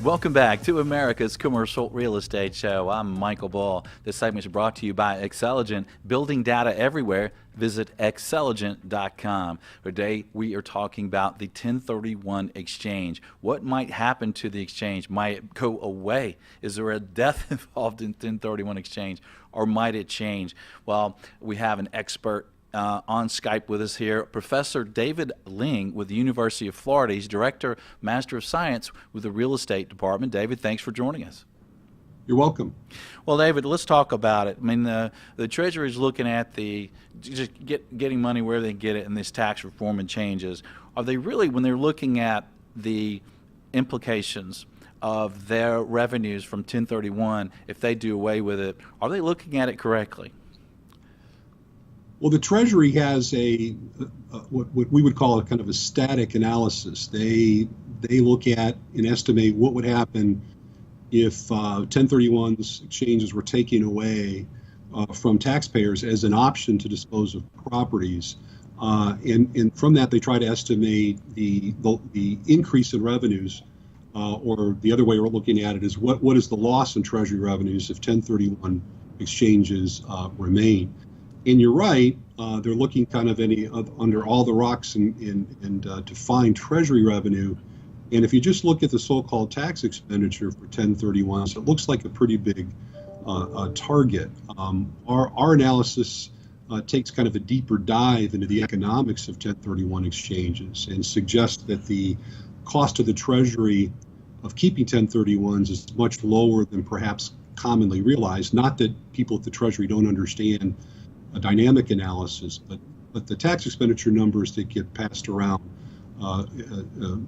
Welcome back to America's Commercial Real Estate Show. I'm Michael Ball. This segment is brought to you by Xceligent. Building data everywhere. Visit Xceligent.com. Today we are talking about the 1031 exchange. What might happen to the exchange? Might it go away? Is there a death involved in 1031 exchange, or might it change? Well, we have an expert on Skype with us here, Professor David Ling with the University of Florida. He's Director, Master of Science with the Real Estate Department. David, thanks for joining us. You're welcome. Well, David, let's talk about it. I mean, the Treasury is looking at getting money where they can get it in this tax reform and changes. Are they really, when they're looking at the implications of their revenues from 1031, if they do away with it, are they looking at it correctly? Well, the Treasury has what we would call a kind of a static analysis. They look at and estimate what would happen if 1031's exchanges were taken away from taxpayers as an option to dispose of properties, and from that they try to estimate the increase in revenues, or the other way we're looking at it is what is the loss in Treasury revenues if 1031 exchanges remain. And you're right, they're looking kind of under all the rocks and to find Treasury revenue. And if you just look at the so-called tax expenditure for 1031s, it looks like a pretty big target. Our analysis takes kind of a deeper dive into the economics of 1031 exchanges and suggests that the cost of the Treasury of keeping 1031s is much lower than perhaps commonly realized. Not that people at the Treasury don't understand a dynamic analysis, but the tax expenditure numbers that get passed around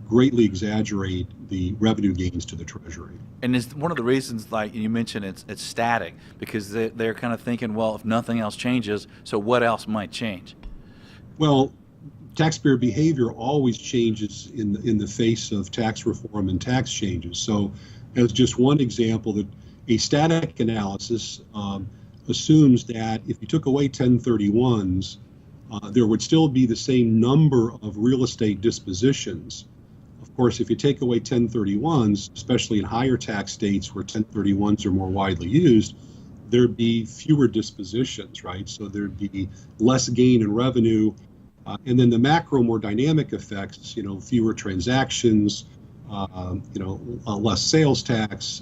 greatly exaggerate the revenue gains to the Treasury. And it's one of the reasons, like you mentioned, it's static, because they're kind of thinking, well, if nothing else changes, so what else might change? Well, taxpayer behavior always changes in the face of tax reform and tax changes. So, as just one example, that a static analysis assumes that if you took away 1031s, there would still be the same number of real estate dispositions. Of course, if you take away 1031s, especially in higher tax states where 1031s are more widely used, there'd be fewer dispositions, right? So there'd be less gain in revenue. And then the macro, more dynamic effects, fewer transactions, less sales tax,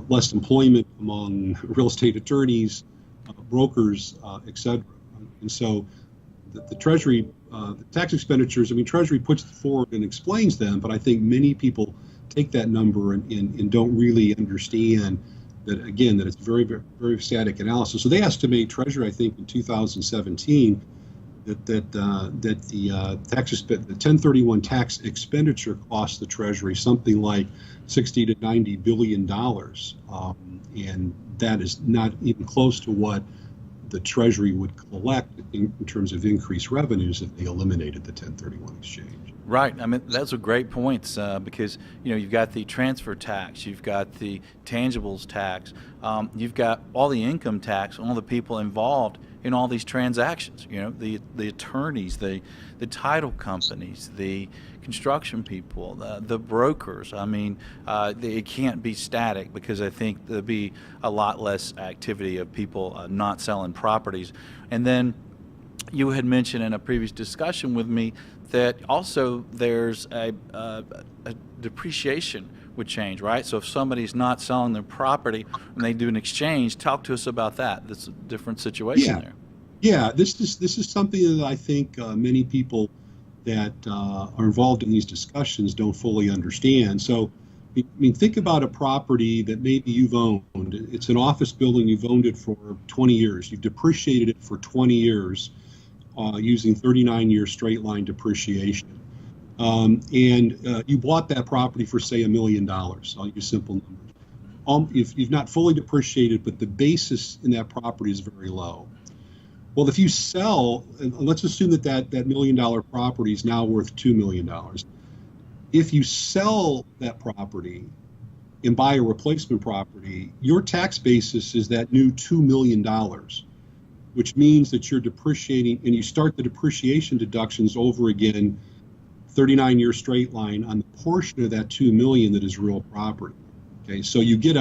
less employment among real estate attorneys, brokers, et cetera. And so the Treasury, the tax expenditures, Treasury puts forward and explains them, but I think many people take that number and don't really understand that, again, that it's very, very, very static analysis. So they estimate, Treasury, I think, in 2017, that the 1031 tax expenditure cost the Treasury something like $60 to $90 billion, and that is not even close to what the Treasury would collect in terms of increased revenues if they eliminated the 1031 exchange. Right. Those are great points, because you've got the transfer tax, you've got the tangibles tax, you've got all the income tax on all the people involved in all these transactions. The attorneys, the title companies, the construction people, the brokers. It can't be static, because I think there'll be a lot less activity of people not selling properties. And then you had mentioned in a previous discussion with me that also there's a depreciation would change, right? So if somebody's not selling their property and they do an exchange, talk to us about that. That's a different situation there. Yeah, this is something that I think many people that are involved in these discussions don't fully understand. So, think about a property that maybe you've owned. It's an office building, you've owned it for 20 years. You've depreciated it for 20 years using 39-year straight line depreciation. And you bought that property for, say, $1 million. I'll use simple numbers. If you've not fully depreciated, but the basis in that property is very low. Well, if you sell, and let's assume that $1 million property is now worth $2 million. If you sell that property and buy a replacement property, your tax basis is that new $2 million, which means that you're depreciating, and you start the depreciation deductions over again, 39-year straight line on the portion of that $2 million that is real property. Okay, so you get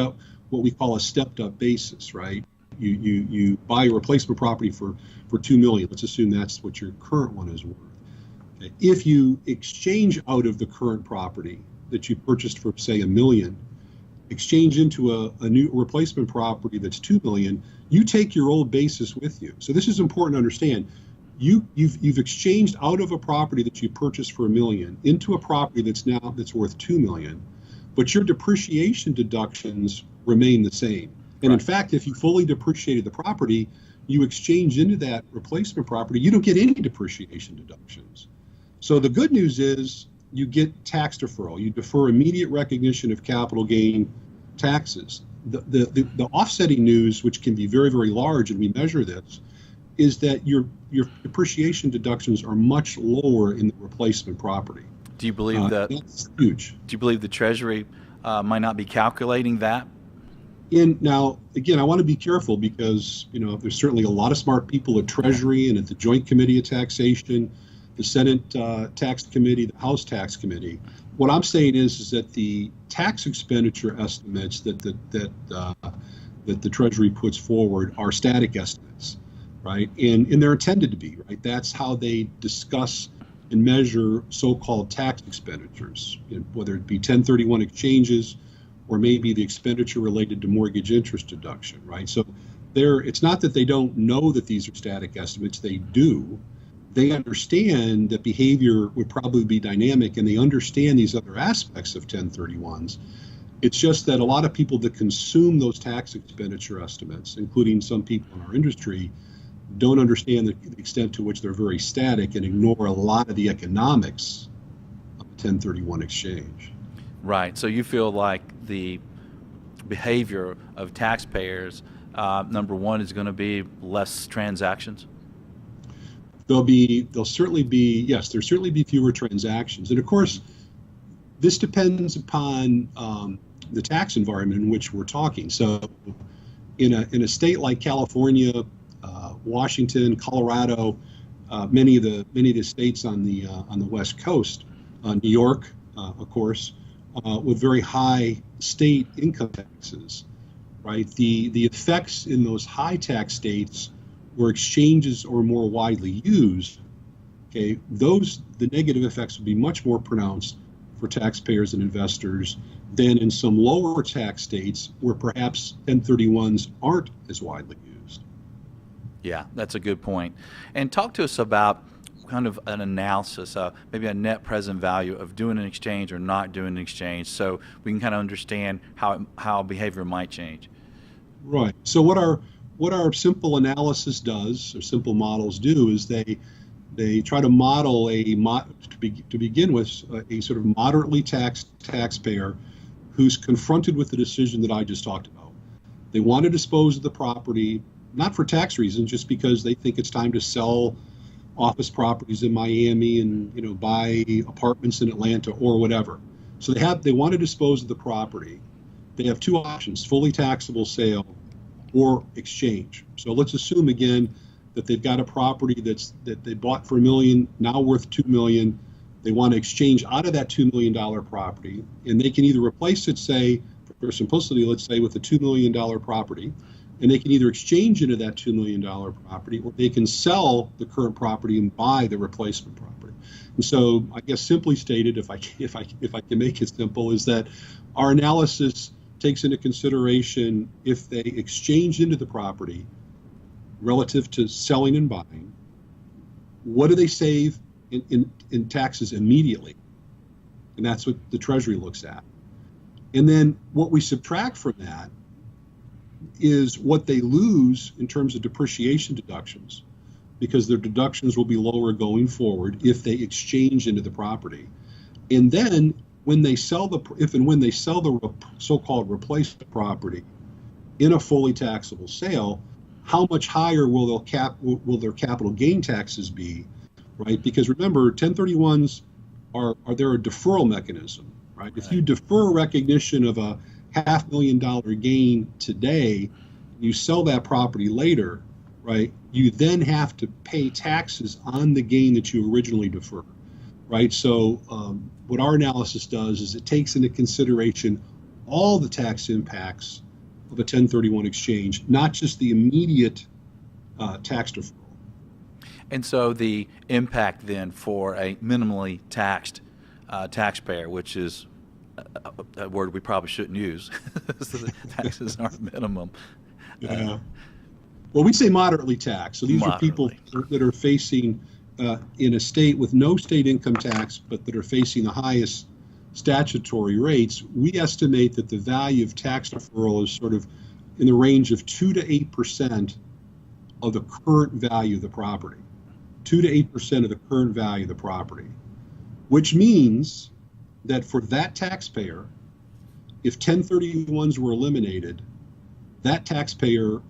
what we call a stepped up basis, right? You buy a replacement property for $2 million. Let's assume that's what your current one is worth. Okay. If you exchange out of the current property that you purchased for, say, $1 million, exchange into a new replacement property that's $2 million, you take your old basis with you. So this is important to understand. You've exchanged out of a property that you purchased for $1 million into a property that's worth $2 million, but your depreciation deductions remain the same. And in fact, if you fully depreciated the property, you exchange into that replacement property, you don't get any depreciation deductions. So the good news is you get tax deferral. You defer immediate recognition of capital gain taxes. The offsetting news, which can be very, very large, and we measure this, is that your depreciation deductions are much lower in the replacement property. Do you believe that's huge? Do you believe the Treasury might not be calculating that? And now, again, I want to be careful because, there's certainly a lot of smart people at Treasury and at the Joint Committee of Taxation, the Senate Tax Committee, the House Tax Committee. What I'm saying is that the tax expenditure estimates that the Treasury puts forward are static estimates, right? And they're intended to be, right? That's how they discuss and measure so-called tax expenditures, whether it be 1031 exchanges or maybe the expenditure related to mortgage interest deduction, right? So it's not that they don't know that these are static estimates, they do. They understand that behavior would probably be dynamic, and they understand these other aspects of 1031s. It's just that a lot of people that consume those tax expenditure estimates, including some people in our industry, don't understand the extent to which they're very static and ignore a lot of the economics of a 1031 exchange. Right. So you feel like the behavior of taxpayers, number one, is going to be less transactions? There'll certainly be fewer transactions. And of course, this depends upon the tax environment in which we're talking. So in a state like California, Washington, Colorado, many of the states on the West Coast, New York, of course, with very high state income taxes, right? The effects in those high tax states where exchanges are more widely used, okay, the negative effects will be much more pronounced for taxpayers and investors than in some lower tax states where perhaps 1031s aren't as widely used. Yeah, that's a good point. And talk to us about kind of an analysis, maybe a net present value of doing an exchange or not doing an exchange, so we can kind of understand how behavior might change. Right. So what our simple analysis does, or simple models do, is they try to model to begin with a sort of moderately taxed taxpayer who's confronted with the decision that I just talked about. They want to dispose of the property, not for tax reasons, just because they think it's time to sell office properties in Miami and buy apartments in Atlanta or whatever. So they want to dispose of the property. They have two options: fully taxable sale or exchange. So let's assume again that they've got a property that they bought for $1 million, now worth $2 million. They want to exchange out of that $2 million property, and they can either replace it, say, for simplicity, let's say, with a $2 million property, and they can either exchange into that $2 million property, or they can sell the current property and buy the replacement property. And so, I guess simply stated, if I can make it simple, is that our analysis takes into consideration if they exchange into the property relative to selling and buying, what do they save in taxes immediately? And that's what the Treasury looks at. And then what we subtract from that is what they lose in terms of depreciation deductions, because their deductions will be lower going forward if they exchange into the property. And then when they sell the so-called replacement property in a fully taxable sale, how much higher will their capital gain taxes be, right? Because remember, 1031s are a deferral mechanism, right? If you defer recognition of a $500,000 gain today, you sell that property later, right? You then have to pay taxes on the gain that you originally deferred, right? So what our analysis does is it takes into consideration all the tax impacts of a 1031 exchange, not just the immediate tax deferral. And so the impact then for a minimally taxed taxpayer, which is a word we probably shouldn't use, so the taxes aren't minimum. Yeah. Well, we say moderately taxed. So these are people that are facing in a state with no state income tax, but that are facing the highest statutory rates. We estimate that the value of tax deferral is sort of in the range of 2 to 8% of the current value of the property. 2 to 8% of the current value of the property, which means that for that taxpayer, if 1031s were eliminated, that taxpayer,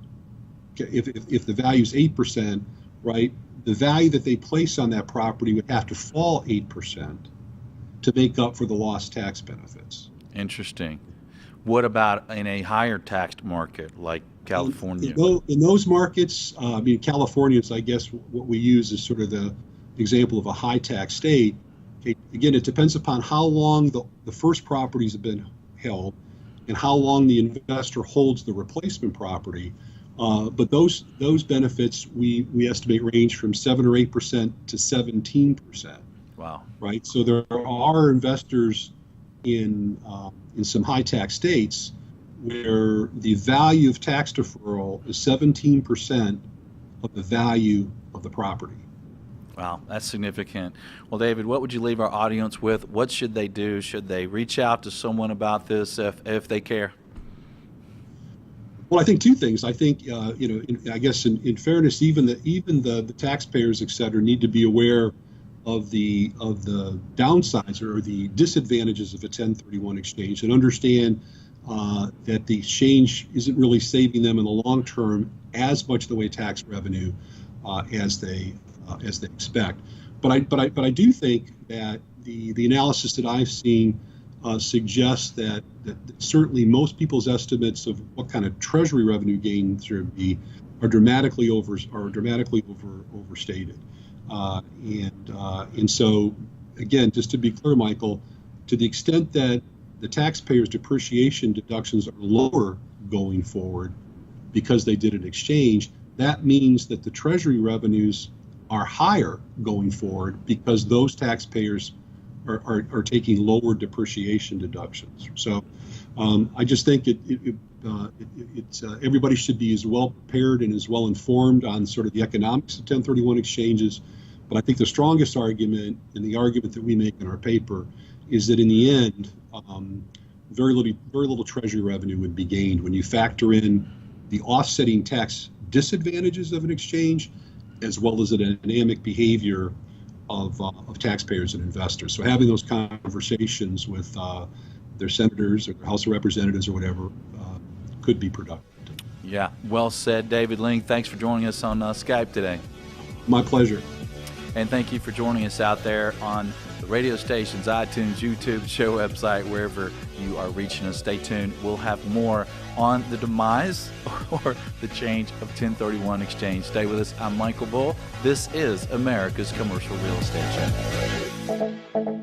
if the value is 8%, right, the value that they place on that property would have to fall 8% to make up for the lost tax benefits. Interesting. What about in a higher taxed market like California? In those markets, I mean, California is, I guess, what we use is sort of the example of a high tax state. Okay, again, it depends upon how long the first properties have been held and how long the investor holds the replacement property. But those benefits we estimate range from 7 or 8% to 17%. Wow. Right. So there are investors in some high tax states where the value of tax deferral is 17% of the value of the property. Wow, that's significant. Well, David, what would you leave our audience with? What should they do? Should they reach out to someone about this if they care? Well, I think two things. I think, I guess in fairness, even the taxpayers, et cetera, need to be aware of the downsides or the disadvantages of a 1031 exchange and understand that the exchange isn't really saving them in the long term as much the way tax revenue as they expect. But I do think that the analysis that I've seen suggests that certainly most people's estimates of what kind of Treasury revenue gains there would be are dramatically overstated. And so, again, just to be clear, Michael, to the extent that the taxpayers' depreciation deductions are lower going forward because they did an exchange, that means that the Treasury revenues are higher going forward because those taxpayers are taking lower depreciation deductions. So I just think it's everybody should be as well prepared and as well informed on sort of the economics of 1031 exchanges. But I think the strongest argument, and the argument that we make in our paper, is that in the end, very little Treasury revenue would be gained when you factor in the offsetting tax disadvantages of an exchange, as well as the dynamic behavior of taxpayers and investors. So having those conversations with their senators or their House of Representatives or whatever could be productive. Yeah, well said, David Ling. Thanks for joining us on Skype today. My pleasure. And thank you for joining us out there on the radio stations, iTunes, YouTube, show website, wherever you are reaching us. Stay tuned. We'll have more on the demise or the change of 1031 exchange. Stay with us. I'm Michael Bull. This is America's Commercial Real Estate Show.